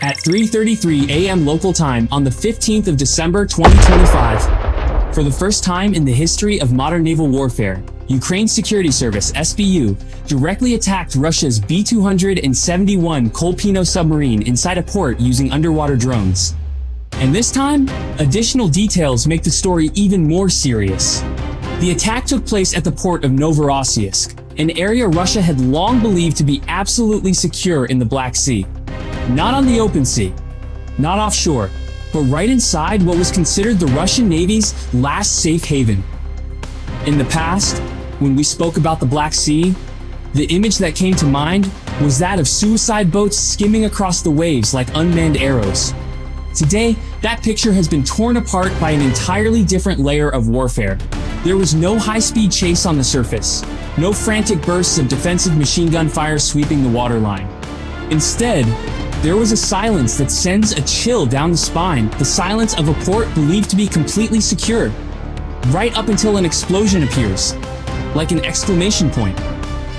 At 3:33 a.m. local time on the 15th of December 2025. For the first time in the history of modern naval warfare, Ukraine's security service, SBU, directly attacked Russia's B-271 Kolpino submarine inside a port using underwater drones. And this time, additional details make the story even more serious. The attack took place at the port of Novorossiysk, an area Russia had long believed to be absolutely secure in the Black Sea. Not on the open sea, not offshore, but right inside what was considered the Russian Navy's last safe haven. In the past, when we spoke about the Black Sea, the image that came to mind was that of suicide boats skimming across the waves like unmanned arrows. Today, that picture has been torn apart by an entirely different layer of warfare. There was no high-speed chase on the surface, no frantic bursts of defensive machine gun fire sweeping the waterline. Instead, there was a silence that sends a chill down the spine, the silence of a port believed to be completely secure, right up until an explosion appears, like an exclamation point.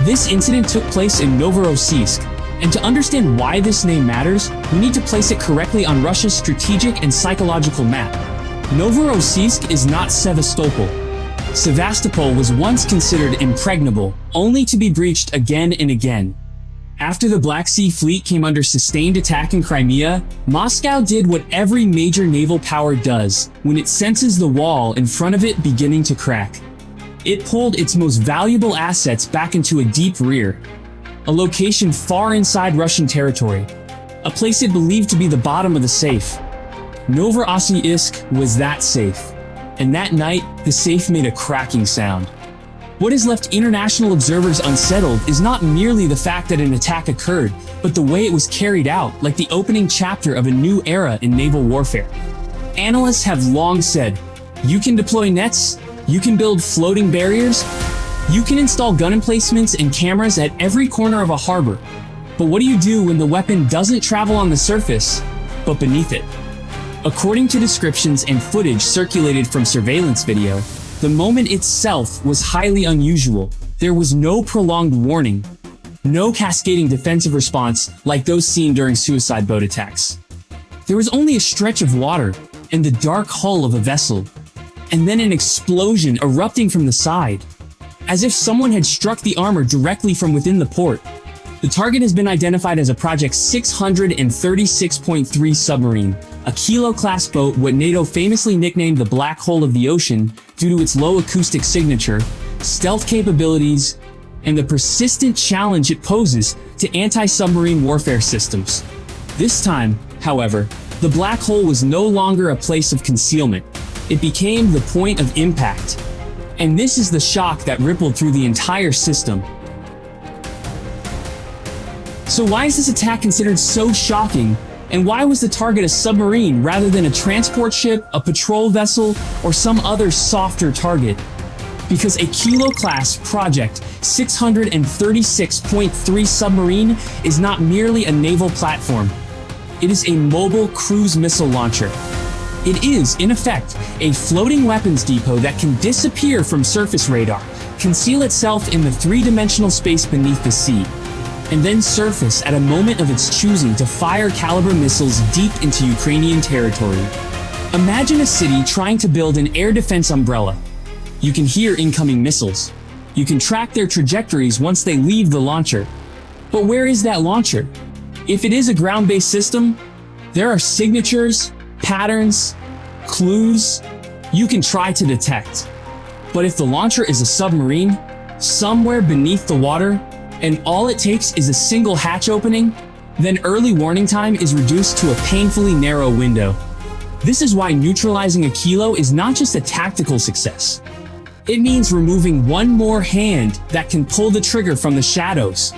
This incident took place in Novorossiysk, and to understand why this name matters, we need to place it correctly on Russia's strategic and psychological map. Novorossiysk is not Sevastopol. Sevastopol was once considered impregnable, only to be breached again and again. After the Black Sea Fleet came under sustained attack in Crimea, Moscow did what every major naval power does when it senses the wall in front of it beginning to crack. It pulled its most valuable assets back into a deep rear, a location far inside Russian territory, a place it believed to be the bottom of the safe. Novorossiysk was that safe, and that night, the safe made a cracking sound. What has left international observers unsettled is not merely the fact that an attack occurred, but the way it was carried out, like the opening chapter of a new era in naval warfare. Analysts have long said, you can deploy nets, you can build floating barriers, you can install gun emplacements and cameras at every corner of a harbor. But what do you do when the weapon doesn't travel on the surface, but beneath it? According to descriptions and footage circulated from surveillance video, the moment itself was highly unusual. There was no prolonged warning, no cascading defensive response like those seen during suicide boat attacks. There was only a stretch of water and the dark hull of a vessel, and then an explosion erupting from the side, as if someone had struck the armor directly from within the port. The target has been identified as a Project 636.3 submarine, a Kilo-class boat what NATO famously nicknamed the Black Hole of the Ocean due to its low acoustic signature, stealth capabilities, and the persistent challenge it poses to anti-submarine warfare systems. This time, however, the Black Hole was no longer a place of concealment. It became the point of impact. And this is the shock that rippled through the entire system. So why is this attack considered so shocking? And why was the target a submarine rather than a transport ship, a patrol vessel, or some other softer target? Because a Kilo-class Project 636.3 submarine is not merely a naval platform. It is a mobile cruise missile launcher. It is, in effect, a floating weapons depot that can disappear from surface radar, conceal itself in the three-dimensional space beneath the sea, and then surface at a moment of its choosing to fire caliber missiles deep into Ukrainian territory. Imagine a city trying to build an air defense umbrella. You can hear incoming missiles. You can track their trajectories once they leave the launcher. But where is that launcher? If it is a ground-based system, there are signatures, patterns, clues you can try to detect. But if the launcher is a submarine, somewhere beneath the water, and all it takes is a single hatch opening, then early warning time is reduced to a painfully narrow window. This is why neutralizing a Kilo is not just a tactical success. It means removing one more hand that can pull the trigger from the shadows.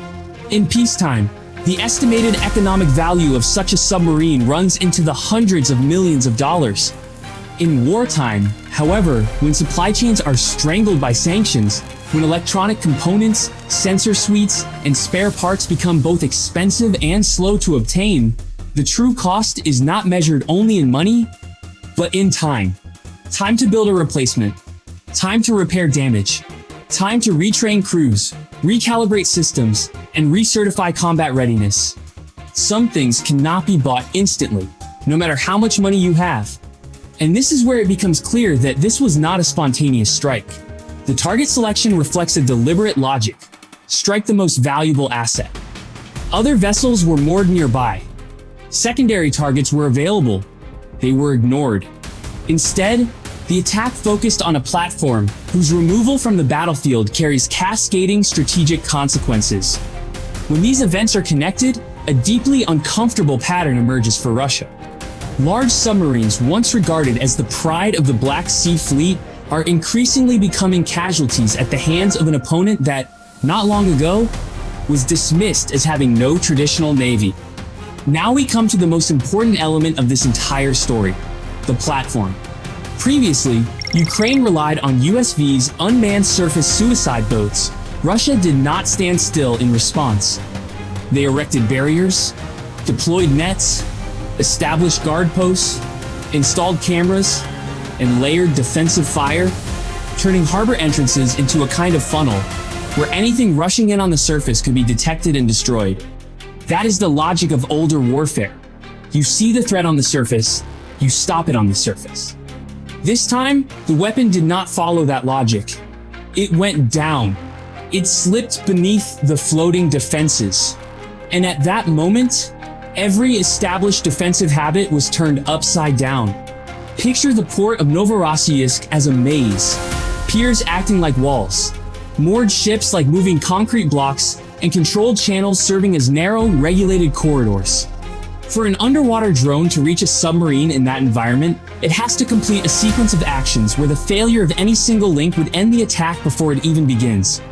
In peacetime, the estimated economic value of such a submarine runs into the hundreds of millions of dollars. In wartime, however, when supply chains are strangled by sanctions, when electronic components, sensor suites, and spare parts become both expensive and slow to obtain, the true cost is not measured only in money, but in time. Time to build a replacement. Time to repair damage. Time to retrain crews, recalibrate systems, and recertify combat readiness. Some things cannot be bought instantly, no matter how much money you have. And this is where it becomes clear that this was not a spontaneous strike. The target selection reflects a deliberate logic. Strike the most valuable asset. Other vessels were moored nearby. Secondary targets were available. They were ignored. Instead, the attack focused on a platform whose removal from the battlefield carries cascading strategic consequences. When these events are connected, a deeply uncomfortable pattern emerges for Russia. Large submarines, once regarded as the pride of the Black Sea Fleet, are increasingly becoming casualties at the hands of an opponent that, not long ago, was dismissed as having no traditional navy. Now we come to the most important element of this entire story: the platform. Previously, Ukraine relied on USV's unmanned surface suicide boats. Russia did not stand still in response. They erected barriers, deployed nets, established guard posts, installed cameras, and layered defensive fire, turning harbor entrances into a kind of funnel where anything rushing in on the surface could be detected and destroyed. That is the logic of older warfare. You see the threat on the surface, you stop it on the surface. This time, the weapon did not follow that logic. It went down. It slipped beneath the floating defenses. And at that moment, every established defensive habit was turned upside down. Picture the port of Novorossiysk as a maze, piers acting like walls, moored ships like moving concrete blocks, and controlled channels serving as narrow, regulated corridors. For an underwater drone to reach a submarine in that environment, it has to complete a sequence of actions where the failure of any single link would end the attack before it even begins.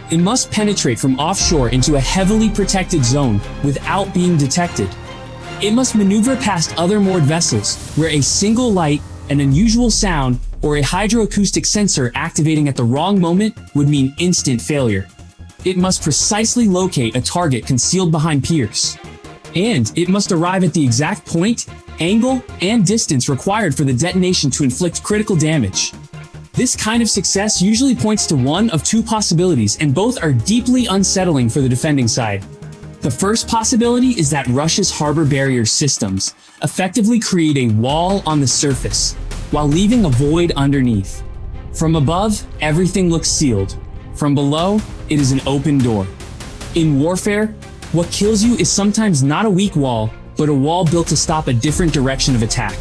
It must penetrate from offshore into a heavily protected zone without being detected. It must maneuver past other moored vessels where a single light, an unusual sound, or a hydroacoustic sensor activating at the wrong moment would mean instant failure. It must precisely locate a target concealed behind piers. And it must arrive at the exact point, angle, and distance required for the detonation to inflict critical damage. This kind of success usually points to one of two possibilities, and both are deeply unsettling for the defending side. The first possibility is that Russia's harbor barrier systems effectively create a wall on the surface, while leaving a void underneath. From above, everything looks sealed. From below, it is an open door. In warfare, what kills you is sometimes not a weak wall, but a wall built to stop a different direction of attack.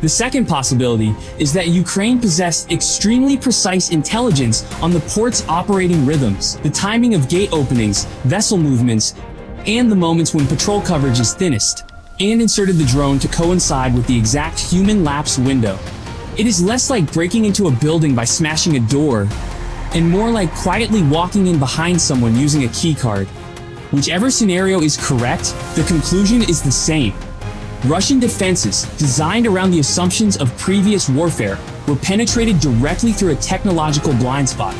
The second possibility is that Ukraine possessed extremely precise intelligence on the port's operating rhythms, the timing of gate openings, vessel movements, and the moments when patrol coverage is thinnest, and inserted the drone to coincide with the exact human lapse window. It is less like breaking into a building by smashing a door, and more like quietly walking in behind someone using a keycard. Whichever scenario is correct, the conclusion is the same. Russian defenses, designed around the assumptions of previous warfare, were penetrated directly through a technological blind spot.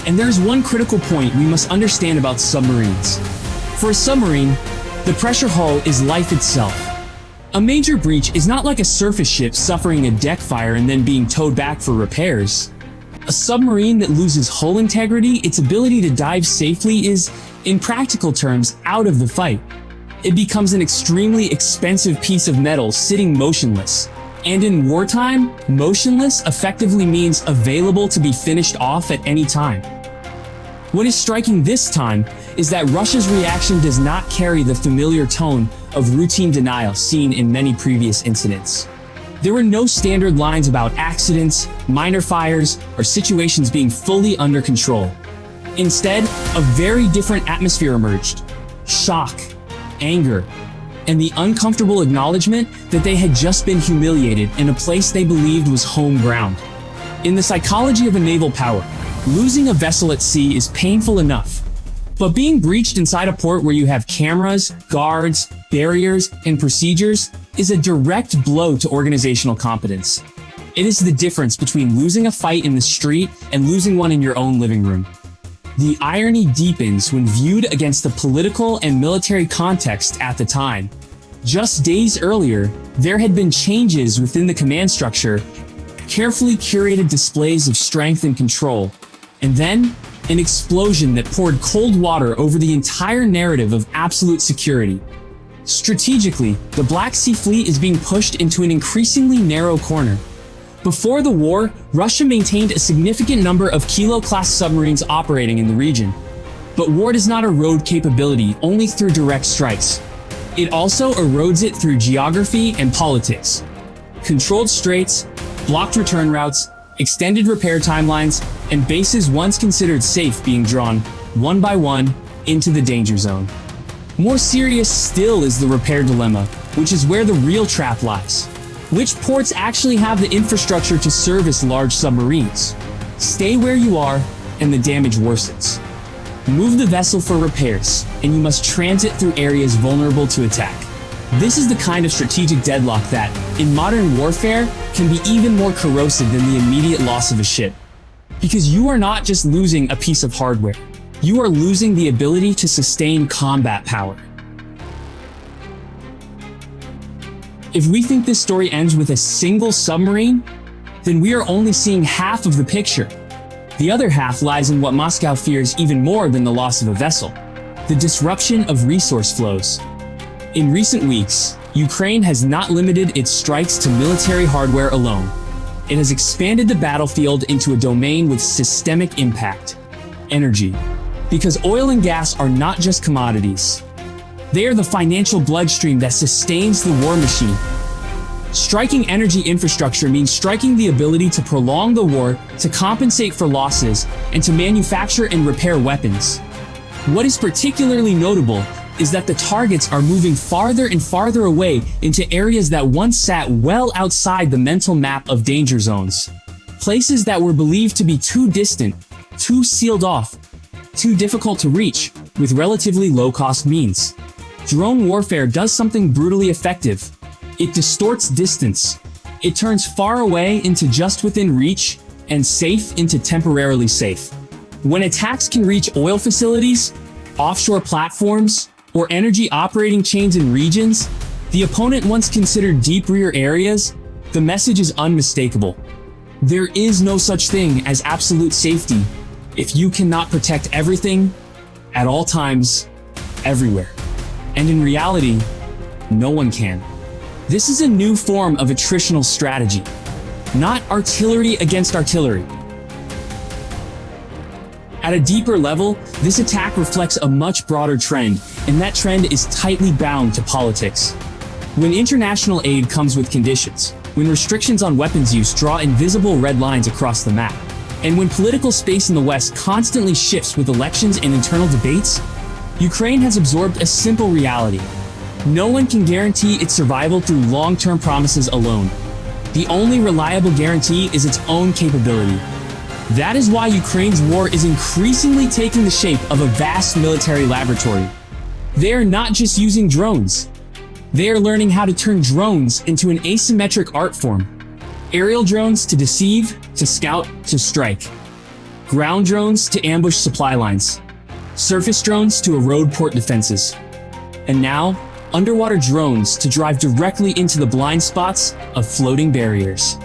And there's one critical point we must understand about submarines. For a submarine, the pressure hull is life itself. A major breach is not like a surface ship suffering a deck fire and then being towed back for repairs. A submarine that loses hull integrity, its ability to dive safely, is, in practical terms, out of the fight. It becomes an extremely expensive piece of metal sitting motionless. And in wartime, motionless effectively means available to be finished off at any time. What is striking this time is that Russia's reaction does not carry the familiar tone of routine denial seen in many previous incidents. There were no standard lines about accidents, minor fires, or situations being fully under control. Instead, a very different atmosphere emerged: shock, anger, and the uncomfortable acknowledgement that they had just been humiliated in a place they believed was home ground. In the psychology of a naval power, losing a vessel at sea is painful enough. But being breached inside a port where you have cameras, guards, barriers, and procedures is a direct blow to organizational competence. It is the difference between losing a fight in the street and losing one in your own living room. The irony deepens when viewed against the political and military context at the time. Just days earlier, there had been changes within the command structure, carefully curated displays of strength and control, and then an explosion that poured cold water over the entire narrative of absolute security. Strategically, the Black Sea Fleet is being pushed into an increasingly narrow corner. Before the war, Russia maintained a significant number of Kilo-class submarines operating in the region. But war does not erode capability only through direct strikes. It also erodes it through geography and politics. Controlled straits, blocked return routes, extended repair timelines, and bases once considered safe being drawn, one by one, into the danger zone. More serious still is the repair dilemma, which is where the real trap lies. Which ports actually have the infrastructure to service large submarines? Stay where you are, and the damage worsens. Move the vessel for repairs, and you must transit through areas vulnerable to attack. This is the kind of strategic deadlock that, in modern warfare, can be even more corrosive than the immediate loss of a ship. Because you are not just losing a piece of hardware, you are losing the ability to sustain combat power. If we think this story ends with a single submarine, then we are only seeing half of the picture. The other half lies in what Moscow fears even more than the loss of a vessel: the disruption of resource flows. In recent weeks, Ukraine has not limited its strikes to military hardware alone. It has expanded the battlefield into a domain with systemic impact: energy. Because oil and gas are not just commodities. They are the financial bloodstream that sustains the war machine. Striking energy infrastructure means striking the ability to prolong the war, to compensate for losses, and to manufacture and repair weapons. What is particularly notable is that the targets are moving farther and farther away into areas that once sat well outside the mental map of danger zones. Places that were believed to be too distant, too sealed off, too difficult to reach, with relatively low-cost means. Drone warfare does something brutally effective. It distorts distance. It turns far away into just within reach, and safe into temporarily safe. When attacks can reach oil facilities, offshore platforms, or energy operating chains in regions the opponent once considered deep rear areas, the message is unmistakable. There is no such thing as absolute safety if you cannot protect everything, at all times, everywhere. And in reality, no one can. This is a new form of attritional strategy, not artillery against artillery. At a deeper level, this attack reflects a much broader trend, and that trend is tightly bound to politics. When international aid comes with conditions, when restrictions on weapons use draw invisible red lines across the map, and when political space in the West constantly shifts with elections and internal debates, Ukraine has absorbed a simple reality. No one can guarantee its survival through long-term promises alone. The only reliable guarantee is its own capability. That is why Ukraine's war is increasingly taking the shape of a vast military laboratory. They are not just using drones. They are learning how to turn drones into an asymmetric art form. Aerial drones to deceive, to scout, to strike. Ground drones to ambush supply lines. Surface drones to erode port defenses. And now, underwater drones to drive directly into the blind spots of floating barriers.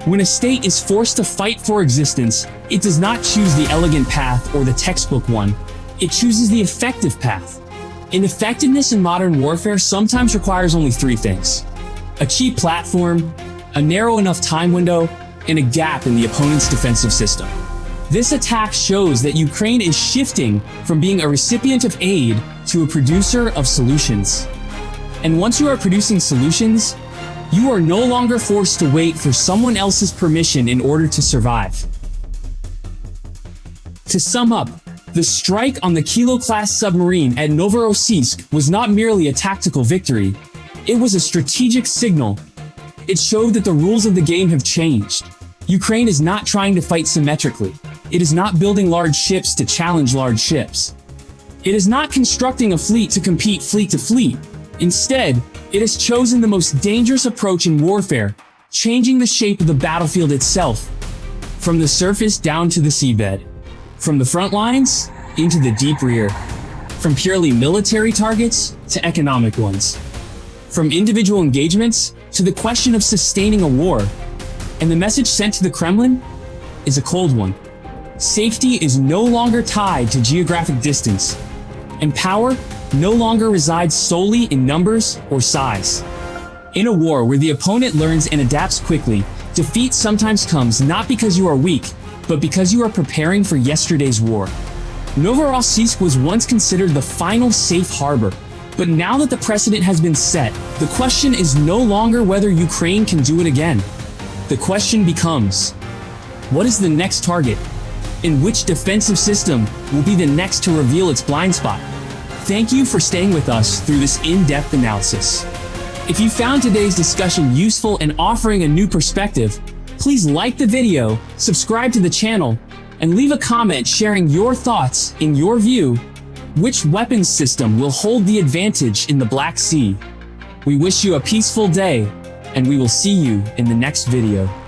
When a state is forced to fight for existence, it does not choose the elegant path or the textbook one. It chooses the effective path. And effectiveness in modern warfare sometimes requires only three things: a cheap platform, a narrow enough time window, and a gap in the opponent's defensive system. This attack shows that Ukraine is shifting from being a recipient of aid to a producer of solutions. And once you are producing solutions, you are no longer forced to wait for someone else's permission in order to survive. To sum up, the strike on the Kilo-class submarine at Novorossiysk was not merely a tactical victory, it was a strategic signal. It showed that the rules of the game have changed. Ukraine is not trying to fight symmetrically. It is not building large ships to challenge large ships. It is not constructing a fleet to compete fleet to fleet. Instead, it has chosen the most dangerous approach in warfare, changing the shape of the battlefield itself, from the surface down to the seabed, from the front lines into the deep rear, from purely military targets to economic ones, from individual engagements to the question of sustaining a war. And the message sent to the Kremlin is a cold one. Safety is no longer tied to geographic distance, and power no longer resides solely in numbers or size. In a war where the opponent learns and adapts quickly, defeat sometimes comes not because you are weak, but because you are preparing for yesterday's war. Novorossiysk was once considered the final safe harbor, but now that the precedent has been set, the question is no longer whether Ukraine can do it again. The question becomes, what is the next target? And which defensive system will be the next to reveal its blind spot? Thank you for staying with us through this in-depth analysis. If you found today's discussion useful and offering a new perspective, please like the video, subscribe to the channel, and leave a comment sharing your thoughts. In your view, which weapons system will hold the advantage in the Black Sea? We wish you a peaceful day, and we will see you in the next video.